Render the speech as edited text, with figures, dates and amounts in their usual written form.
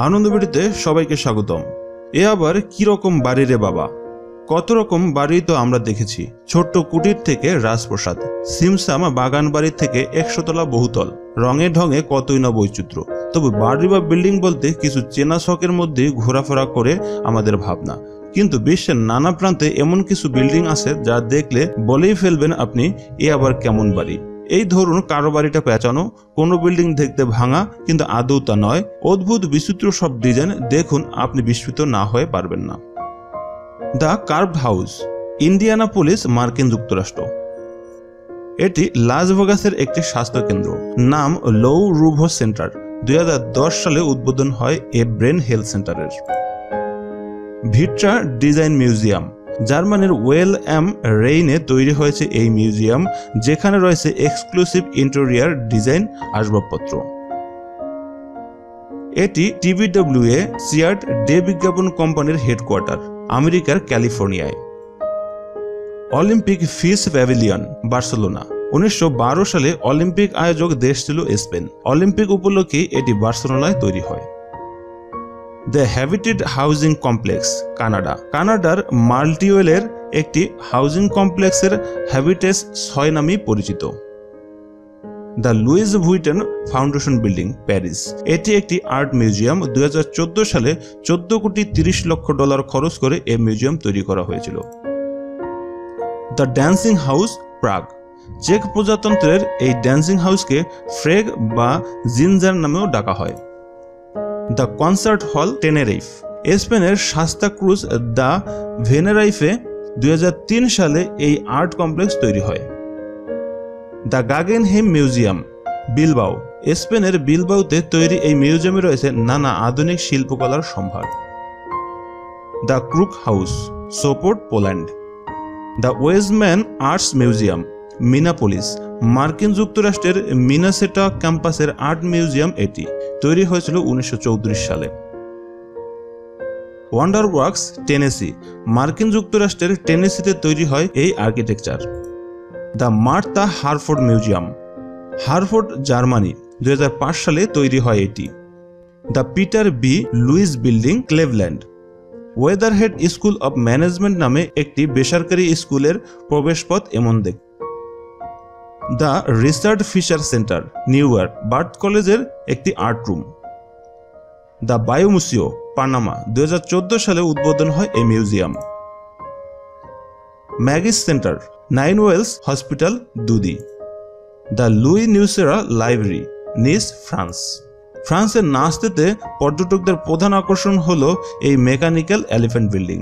আনন্দবিড়িতে সবাইকে স্বাগতম। এ আবার কি রকম বাড়ি রে বাবা! কত রকম বাড়ি তো আমরা দেখেছি, ছোট্ট কুটির থেকে রাজপ্রাসাদ, সিমসাম বাগান বাড়ি থেকে 100 তলা বহুতল, রঙে ঢঙে কতই না বৈচিত্র্য। তবে বাড়ি বা বিল্ডিং বলতে কিছু চেনা শখের মধ্যে ঘোরাফেরা করে আমাদের ভাবনা। কিন্তু বিশ্বের নানা প্রান্তে এমন কিছু বিল্ডিং আছে যা দেখলে বলেই ফেলবেন আপনি এ আবার কেমন বাড়ি। এই ধরুন কারো বাড়িটা পেঁচানো, কোনো বিল্ডিং দেখতে ভাঙা কিন্তু আদৌ তা নয়, অদ্ভুত বিচিত্র সব ডিজাইন দেখুন, আপনি বিস্মিত না হয়ে পারবেন না। দ্য কার্ভড হাউস, ইন্ডিয়ানাপোলিস, মার্কিন যুক্তরাষ্ট্র। এটি লাস ভেগাসের একটি স্বাস্থ্য কেন্দ্র, নাম লৌ রুভো সেন্টার। 2010 সালে উদ্বোধন হয় এ ব্রেন হেলথ সেন্টারের। ভিট্রা ডিজাইন মিউজিয়াম, জার্মানির ওয়েল এম রেইনে তৈরি হয়েছে এই মিউজিয়াম, যেখানে রয়েছে এক্সক্লুসিভ ইন্টেরিয়র ডিজাইন আসবাবপত্র। এটি টিবিডব্লিউএ সিয়ার্ট ডে বিজ্ঞাপন কোম্পানির হেডকোয়ার্টার, আমেরিকার ক্যালিফোর্নিয়ায়। Olympic fish pavilion, Barcelona. 1912 সালে অলিম্পিক আয়োজক দেশ ছিল স্পেন। অলিম্পিক উপলক্ষে এটি বার্সেলোনায় তৈরি হয়। The Habitat housing complex, Canada. কানাডার মাল্টিওয়েলের একটি হাউজিং কমপ্লেক্সের হ্যাবিটেস 6 নামেই পরিচিত। The Louis Vuitton Foundation building, Paris. এটি একটি আর্ট মিউজিয়াম। 2014 সালে $14.30 কোটি খরচ করে এই মিউজিয়াম তৈরি করা হয়েছিল। The dancing house, Prague. চেক প্রজাতন্ত্রের এই ড্যান্সিং হাউসকে ফ্রেগ বা জিনজার নামেও ডাকা হয়। দ্য কনসার্ট হল, টেনেরিফ। স্পেনের সাস্তা ক্রুজ দ্য ভেনেরাইফে 2003 সালে এই আর্ট কমপ্লেক্স তৈরি হয়। The Guggenheim museum, Bilbao. স্পেনের বিলবাওতে তৈরি এই মিউজিয়ামে রয়েছে নানা আধুনিক শিল্পকলার সম্ভার। The crook house, Sopot, Poland. The Weisman arts museum, Minneapolis. মার্কিন যুক্তরাষ্ট্রের মিনাসোটা ক্যাম্পাসের আর্ট মিউজিয়াম এটি, তৈরি হয়েছিল 1934 সালে। Wonder works, Tennessee. মার্কিন যুক্তরাষ্ট্রের টেনেসিতে তৈরি হয় এই architecture. The Marta Herford museum, Herford, Germany. 2005 সালে তৈরি হয় এটি। The Peter B Lewis building, Cleveland. Weatherhead school of management নামে একটি বেসরকারি স্কুলের প্রবেশপথ এমন দেখ। The Richard Fisher Center, New York, Bard কলেজের একটি art room. The Biomuseo, Panama. 2014 সালে উদ্বোধন হয় এই মিউজিয়াম। ম্যাগিস সেন্টার, 9 ওয়েলস হসপিটাল, দুদি। দ্য লুই নিউসেরা লাইব্রেরি, নিস, ফ্রান্স। ফ্রান্সের নাস্তেতে পর্যটকদের প্রধান আকর্ষণ হল এই মেকানিক্যাল এলিফ্যান্ট বিল্ডিং।